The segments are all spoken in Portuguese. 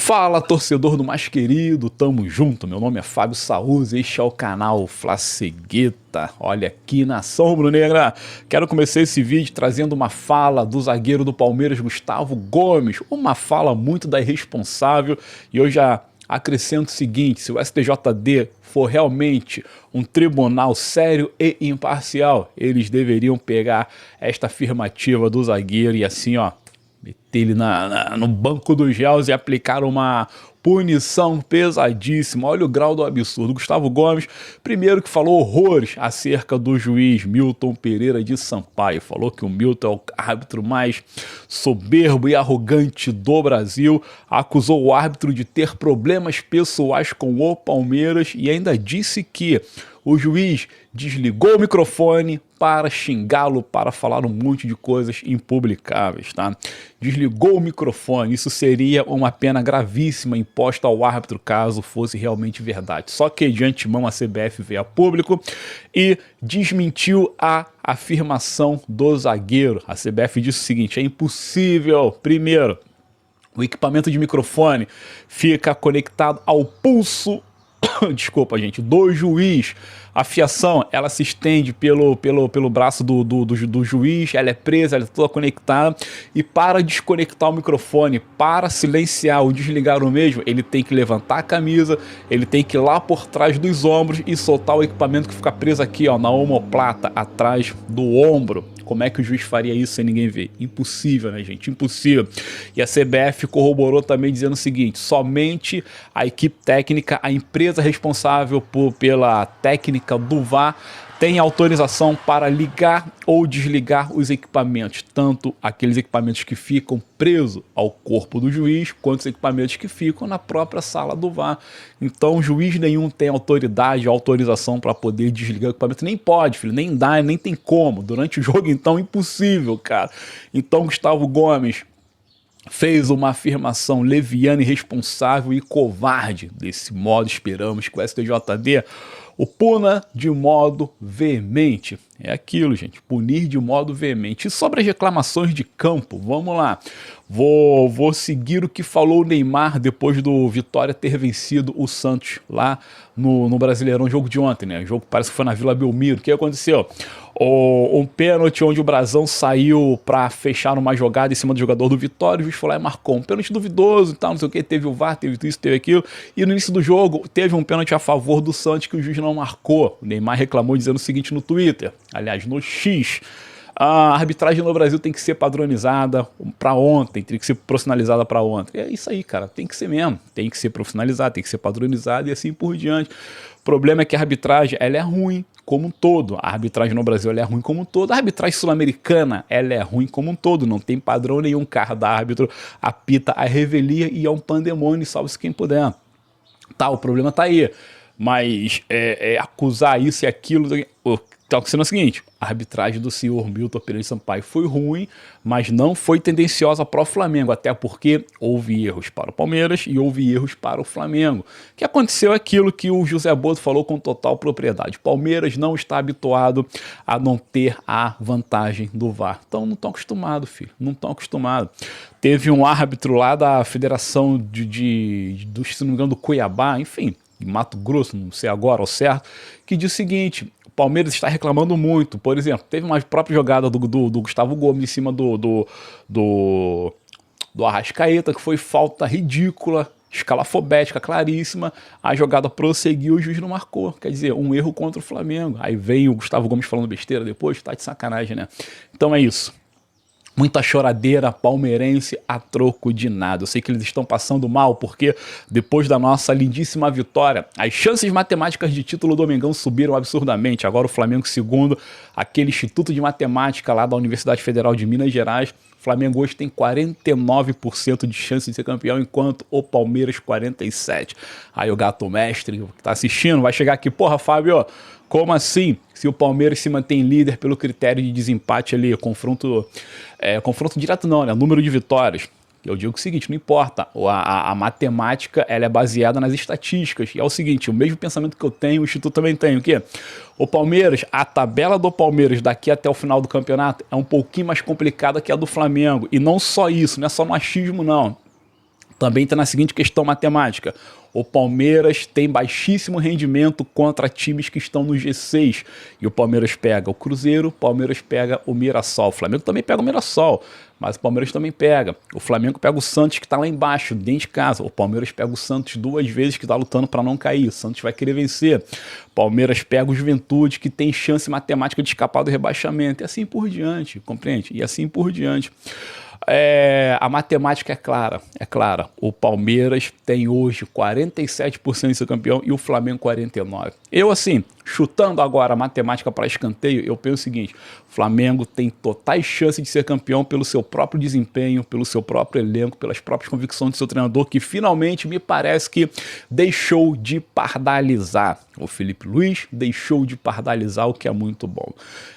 Fala, torcedor do mais querido, tamo junto. Meu nome é Fábio Saúza, este é o canal Flacegueta. Olha aqui, nação rubro-negra. Quero começar esse vídeo trazendo uma fala do zagueiro do Palmeiras, Gustavo Gomes. Uma fala muito da irresponsável. E eu já acrescento o seguinte: se o STJD for realmente um tribunal sério e imparcial, eles deveriam pegar esta afirmativa do zagueiro e assim, ó, meter ele no banco dos réus e aplicar uma punição pesadíssima. Olha o grau do absurdo. Gustavo Gomes, primeiro, que falou horrores acerca do juiz Milton Pereira de Sampaio. Falou que o Milton é o árbitro mais soberbo e arrogante do Brasil. Acusou o árbitro de ter problemas pessoais com o Palmeiras e ainda disse que o juiz desligou o microfone para xingá-lo, para falar um monte de coisas impublicáveis, tá? Desligou o microfone. Isso seria uma pena gravíssima imposta ao árbitro caso fosse realmente verdade. Só que de antemão a CBF veio a público e desmentiu a afirmação do zagueiro. A CBF disse o seguinte: é impossível, primeiro, o equipamento de microfone fica conectado ao pulso desculpa, gente, do juiz. A fiação, ela se estende pelo braço do juiz, ela é presa, ela é toda conectada, e para desconectar o microfone, para silenciar ou desligar o mesmo, ele tem que levantar a camisa, ele tem que ir lá por trás dos ombros e soltar o equipamento que fica preso aqui, ó, na omoplata, atrás do ombro. Como é que o juiz faria isso sem ninguém ver? Impossível, né, gente? Impossível. E a CBF corroborou também dizendo o seguinte: somente a equipe técnica, a empresa responsável pela técnica do VAR, tem autorização para ligar ou desligar os equipamentos, tanto aqueles equipamentos que ficam presos ao corpo do juiz, quanto os equipamentos que ficam na própria sala do VAR. Então, juiz nenhum tem autoridade, autorização para poder desligar o equipamento. Nem pode, filho, nem dá, nem tem como. Durante o jogo, então, impossível, cara. Então, Gustavo Gomes fez uma afirmação leviana, irresponsável e covarde. Desse modo, esperamos que o STJD o puna de modo veemente. É aquilo, gente, punir de modo veemente. E sobre as reclamações de campo, vamos lá. Vou seguir o que falou o Neymar depois do Vitória ter vencido o Santos lá no Brasileirão, jogo de ontem, né? O jogo parece que foi na Vila Belmiro. O que aconteceu? Um pênalti onde o Brazão saiu para fechar uma jogada em cima do jogador do Vitória, o juiz foi lá e marcou um pênalti duvidoso e tal, não sei o que, teve o VAR, teve isso, teve aquilo, e no início do jogo teve um pênalti a favor do Santos que o juiz não marcou. O Neymar reclamou dizendo o seguinte no Twitter, aliás, no X: a arbitragem no Brasil tem que ser padronizada para ontem, tem que ser profissionalizada para ontem. É isso aí, cara, tem que ser mesmo, tem que ser profissionalizada, tem que ser padronizada e assim por diante. O problema é que a arbitragem, ela é ruim como um todo. A arbitragem no Brasil, ela é ruim como um todo. A arbitragem sul-americana, ela é ruim como um todo. Não tem padrão nenhum. Cada árbitro apita a revelia e é um pandemônio, salve-se quem puder. Tá, o problema tá aí. Mas acusar isso e aquilo... Tá acontecendo o seguinte: a arbitragem do senhor Milton Pereira de Sampaio foi ruim, mas não foi tendenciosa para o Flamengo, até porque houve erros para o Palmeiras e houve erros para o Flamengo. O que aconteceu é aquilo que o José Boto falou com total propriedade: o Palmeiras não está habituado a não ter a vantagem do VAR. Então não estão acostumados, filho, não estão acostumados. Teve um árbitro lá da Federação se não me engano, do Cuiabá, enfim, de Mato Grosso, não sei agora ao certo, que diz o seguinte: o Palmeiras está reclamando muito. Por exemplo, teve uma própria jogada do Gustavo Gomes em cima do Arrascaeta, que foi falta ridícula, escalafobética, claríssima. A jogada prosseguiu e o juiz não marcou. Quer dizer, um erro contra o Flamengo. Aí vem o Gustavo Gomes falando besteira depois, tá de sacanagem, né? Então é isso. Muita choradeira palmeirense a troco de nada. Eu sei que eles estão passando mal porque depois da nossa lindíssima vitória, as chances matemáticas de título do Mengão subiram absurdamente. Agora o Flamengo, segundo aquele Instituto de Matemática lá da Universidade Federal de Minas Gerais, o Flamengo hoje tem 49% de chance de ser campeão, enquanto o Palmeiras 47%. Aí o gato mestre que tá assistindo vai chegar aqui: porra, Fábio, como assim? Se o Palmeiras se mantém líder pelo critério de desempate ali, confronto direto não, né? Número de vitórias. Eu digo o seguinte: não importa, a matemática, ela é baseada nas estatísticas, e é o seguinte, o mesmo pensamento que eu tenho, o Instituto também tem, o quê? O Palmeiras, a tabela do Palmeiras daqui até o final do campeonato é um pouquinho mais complicada que a do Flamengo, e não só isso, não é só machismo não. Também está na seguinte questão matemática. O Palmeiras tem baixíssimo rendimento contra times que estão no G6. E o Palmeiras pega o Cruzeiro, o Palmeiras pega o Mirassol. O Flamengo também pega o Mirassol, mas o Palmeiras também pega. O Flamengo pega o Santos, que está lá embaixo, dentro de casa. O Palmeiras pega o Santos 2 vezes, que está lutando para não cair. O Santos vai querer vencer. O Palmeiras pega o Juventude, que tem chance matemática de escapar do rebaixamento. E assim por diante, compreende? E assim por diante. A matemática é clara. O Palmeiras tem hoje 47% de ser campeão e o Flamengo 49%. Eu, assim, chutando agora a matemática para escanteio, eu penso o seguinte: o Flamengo tem totais chances de ser campeão pelo seu próprio desempenho, pelo seu próprio elenco, pelas próprias convicções do seu treinador, que finalmente me parece que deixou de pardalizar. O Felipe Luiz deixou de pardalizar, o que é muito bom.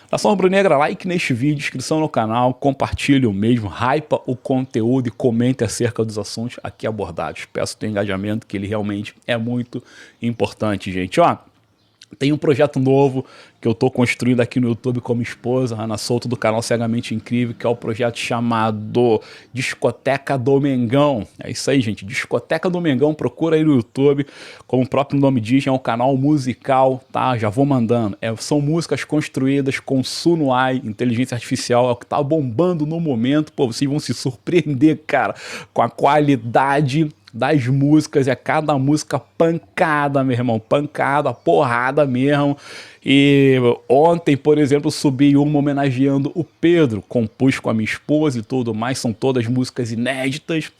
Nação Rubro-Negra, like neste vídeo, inscrição no canal, compartilhe o mesmo, hypa o conteúdo e comente acerca dos assuntos aqui abordados. Peço o teu engajamento, que ele realmente é muito importante, gente. Ó, tem um projeto novo que eu estou construindo aqui no YouTube com minha esposa, Ana Souto, do canal Cegamente Incrível, que é o projeto chamado Discoteca do Mengão. É isso aí, gente. Discoteca do Mengão, procura aí no YouTube. Como o próprio nome diz, é um canal musical, tá? Já vou mandando. São músicas construídas com Sunuai, inteligência artificial, é o que tá bombando no momento. Pô, vocês vão se surpreender, cara, com a qualidade das músicas. É cada música pancada, meu irmão, pancada, porrada mesmo. E ontem, por exemplo, subi uma homenageando o Pedro, compus com a minha esposa e tudo mais, são todas músicas inéditas.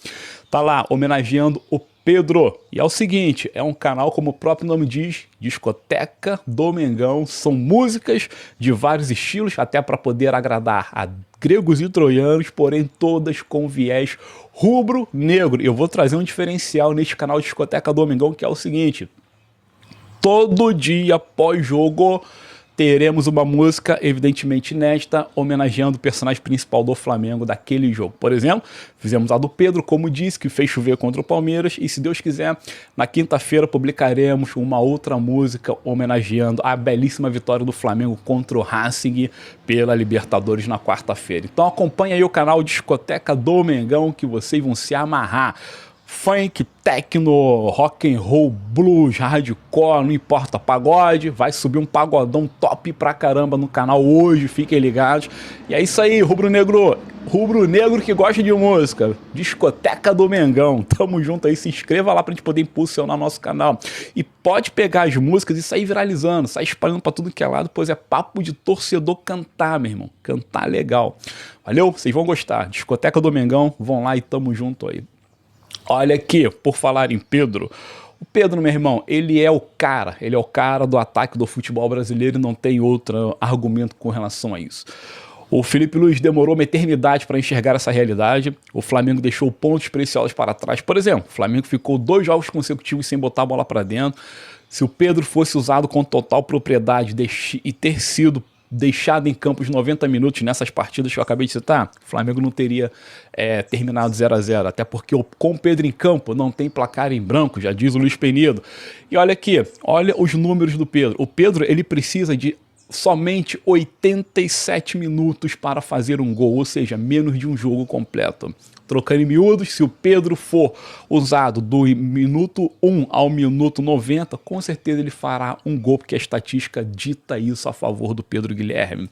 Tá lá, homenageando o Pedro. E é o seguinte, é um canal, como o próprio nome diz, Discoteca do Mengão. São músicas de vários estilos, até para poder agradar a gregos e troianos, porém todas com viés rubro-negro. Eu vou trazer um diferencial neste canal Discoteca do Mengão, que é o seguinte: todo dia pós-jogo teremos uma música evidentemente inédita, homenageando o personagem principal do Flamengo daquele jogo. Por exemplo, fizemos a do Pedro, como disse, que fez chover contra o Palmeiras, e se Deus quiser, na quinta-feira publicaremos uma outra música homenageando a belíssima vitória do Flamengo contra o Racing pela Libertadores na quarta-feira. Então acompanha aí o canal Discoteca do Mengão, que vocês vão se amarrar. Funk, techno, rock and roll, blues, hardcore, não importa, pagode, vai subir um pagodão top pra caramba no canal hoje, fiquem ligados. E é isso aí, rubro-negro que gosta de música, Discoteca do Mengão, tamo junto aí, se inscreva lá pra gente poder impulsionar nosso canal. E pode pegar as músicas e sair viralizando, sair espalhando pra tudo que é lado, pois é papo de torcedor cantar, meu irmão, cantar legal. Valeu, vocês vão gostar, Discoteca do Mengão, vão lá e tamo junto aí. Olha aqui, por falar em Pedro, o Pedro, meu irmão, ele é o cara do ataque do futebol brasileiro e não tem outro argumento com relação a isso. O Felipe Luiz demorou uma eternidade para enxergar essa realidade. O Flamengo deixou pontos preciosos para trás. Por exemplo, o Flamengo ficou 2 jogos consecutivos sem botar a bola para dentro. Se o Pedro fosse usado com total propriedade e ter sido deixado em campo os 90 minutos nessas partidas que eu acabei de citar, o Flamengo não teria terminado 0-0, até porque com o Pedro em campo não tem placar em branco, já diz o Luiz Penido. E olha aqui, olha os números do Pedro. O Pedro, ele precisa de somente 87 minutos para fazer um gol, ou seja, menos de um jogo completo. Trocando em miúdos, se o Pedro for usado do minuto 1 ao minuto 90, com certeza ele fará um gol, porque a estatística dita isso a favor do Pedro Guilherme.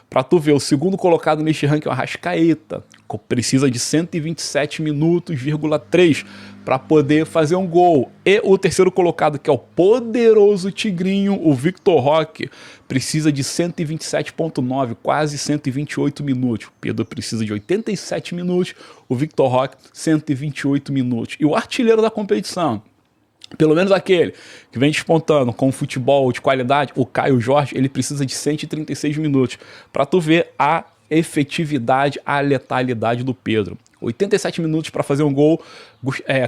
Para tu ver, o segundo colocado neste ranking é o Arrascaeta, precisa de 127 minutos,3 para poder fazer um gol. E o terceiro colocado, que é o poderoso Tigrinho, o Victor Roque, precisa de 127,9, quase 128 minutos. O Pedro precisa de 87 minutos, o Victor Roque 128 minutos. E o artilheiro da competição, pelo menos aquele que vem despontando com futebol de qualidade, o Caio Jorge, ele precisa de 136 minutos. Para tu ver a efetividade, a letalidade do Pedro. 87 minutos para fazer um gol,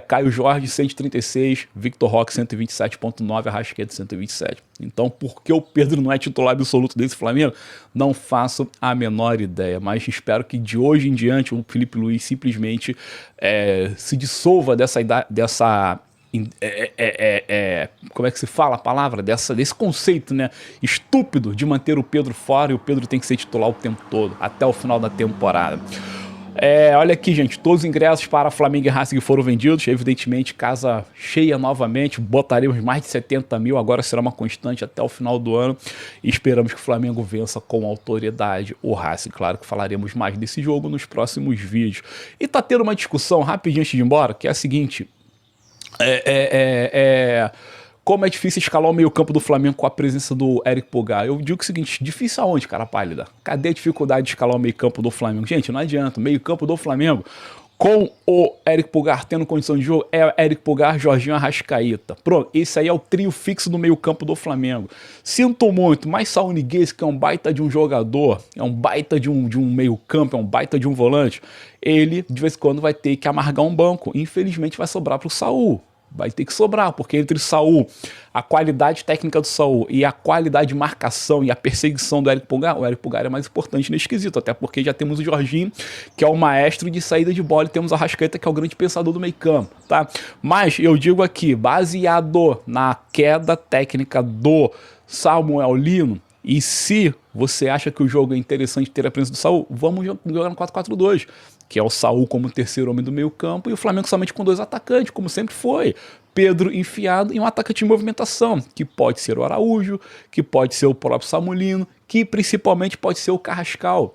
Caio Jorge 136, Victor Roque 127,9, Arrascaeta 127. Então, por que o Pedro não é titular absoluto desse Flamengo? Não faço a menor ideia, mas espero que de hoje em diante o Felipe Luiz simplesmente se dissolva como é que se fala a palavra? Desse conceito, né? Estúpido de manter o Pedro fora, e o Pedro tem que ser titular o tempo todo, até o final da temporada. Olha aqui, gente, todos os ingressos para Flamengo e Racing foram vendidos, evidentemente, casa cheia novamente, botaremos mais de 70 mil, agora será uma constante até o final do ano, e esperamos que o Flamengo vença com autoridade o Racing. Claro que falaremos mais desse jogo nos próximos vídeos. E tá tendo uma discussão rapidinho antes de ir embora, que é a seguinte, como é difícil escalar o meio-campo do Flamengo com a presença do Eric Pulgar. Eu digo o seguinte, difícil aonde, cara pálida? Cadê a dificuldade de escalar o meio-campo do Flamengo? Gente, não adianta, o meio-campo do Flamengo, com o Eric Pulgar tendo condição de jogo, é Eric Pulgar, Jorginho, Arrascaeta. Pronto, esse aí é o trio fixo do meio-campo do Flamengo. Sinto muito, mas Saul Niguez, que é um baita de um jogador, é um baita de um meio-campo, é um baita de um volante, ele, de vez em quando, vai ter que amargar um banco. Infelizmente, vai sobrar pro Saul. Vai ter que sobrar, porque entre o Saul, a qualidade técnica do Saul e a qualidade de marcação e a perseguição do Eric Pulgar, o Eric Pulgar é mais importante nesse quesito, até porque já temos o Jorginho, que é o maestro de saída de bola, e temos a Arrascaeta, que é o grande pensador do meio campo, tá? Mas eu digo aqui, baseado na queda técnica do Samuel Lino, e se você acha que o jogo é interessante ter a presença do Saul, vamos jogar no 4-4-2, que é o Saul como terceiro homem do meio campo, e o Flamengo somente com 2 atacantes, como sempre foi. Pedro enfiado e um atacante de movimentação, que pode ser o Araújo, que pode ser o próprio Samulino, que principalmente pode ser o Carrascal.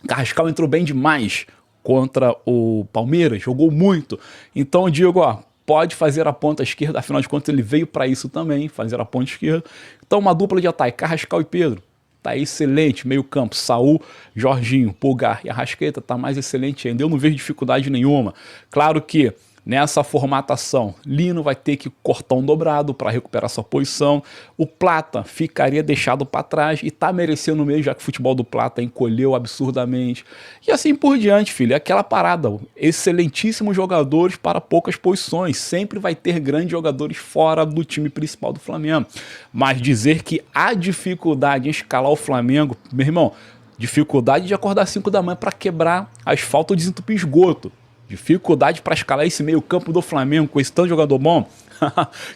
Carrascal entrou bem demais contra o Palmeiras, jogou muito. Então eu digo, pode fazer a ponta esquerda, afinal de contas ele veio para isso também, fazer a ponta esquerda. Então uma dupla de ataque, Carrascal e Pedro. Tá excelente, meio campo, Saul, Jorginho, Pulgar e Arrascaeta, tá mais excelente ainda, eu não vejo dificuldade nenhuma. Claro que nessa formatação, Lino vai ter que cortar um dobrado para recuperar sua posição, o Plata ficaria deixado para trás e tá merecendo mesmo, já que o futebol do Plata encolheu absurdamente. E assim por diante, filho, é aquela parada, excelentíssimos jogadores para poucas posições, sempre vai ter grandes jogadores fora do time principal do Flamengo. Mas dizer que há dificuldade em escalar o Flamengo, meu irmão, dificuldade de acordar às 5 da manhã para quebrar asfalto ou desentupir esgoto. Dificuldade para escalar esse meio campo do Flamengo com esse tanto de jogador bom?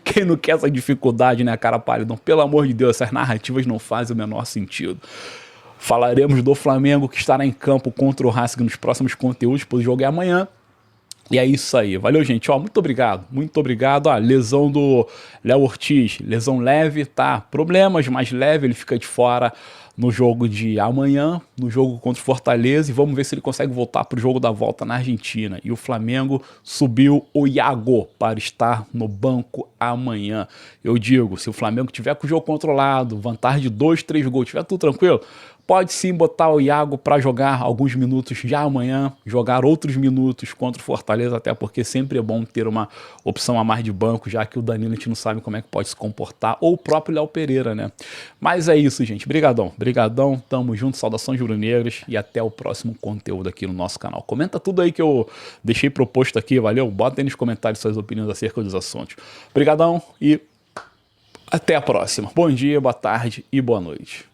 Quem não quer essa dificuldade, né, cara pálida? Pelo amor de Deus, essas narrativas não fazem o menor sentido. Falaremos do Flamengo que estará em campo contra o Racing nos próximos conteúdos, pois o jogo é amanhã. E é isso aí. Valeu, gente. Muito obrigado. Muito obrigado. Lesão do Léo Ortiz. Lesão leve, tá? Problemas, mas leve. Ele fica de fora no jogo de amanhã, no jogo contra o Fortaleza. E vamos ver se ele consegue voltar para o jogo da volta na Argentina. E o Flamengo subiu o Iago para estar no banco amanhã. Eu digo, se o Flamengo tiver com o jogo controlado, vantagem de 2, 3 gols, tiver tudo tranquilo, pode sim botar o Iago para jogar alguns minutos já amanhã, jogar outros minutos contra o Fortaleza, até porque sempre é bom ter uma opção a mais de banco, já que o Danilo a gente não sabe como é que pode se comportar, ou o próprio Léo Pereira, né? Mas é isso, gente. Brigadão. Brigadão, tamo junto, saudações rubro-negras e até o próximo conteúdo aqui no nosso canal. Comenta tudo aí que eu deixei proposto aqui, valeu? Bota aí nos comentários suas opiniões acerca dos assuntos. Brigadão e até a próxima. Bom dia, boa tarde e boa noite.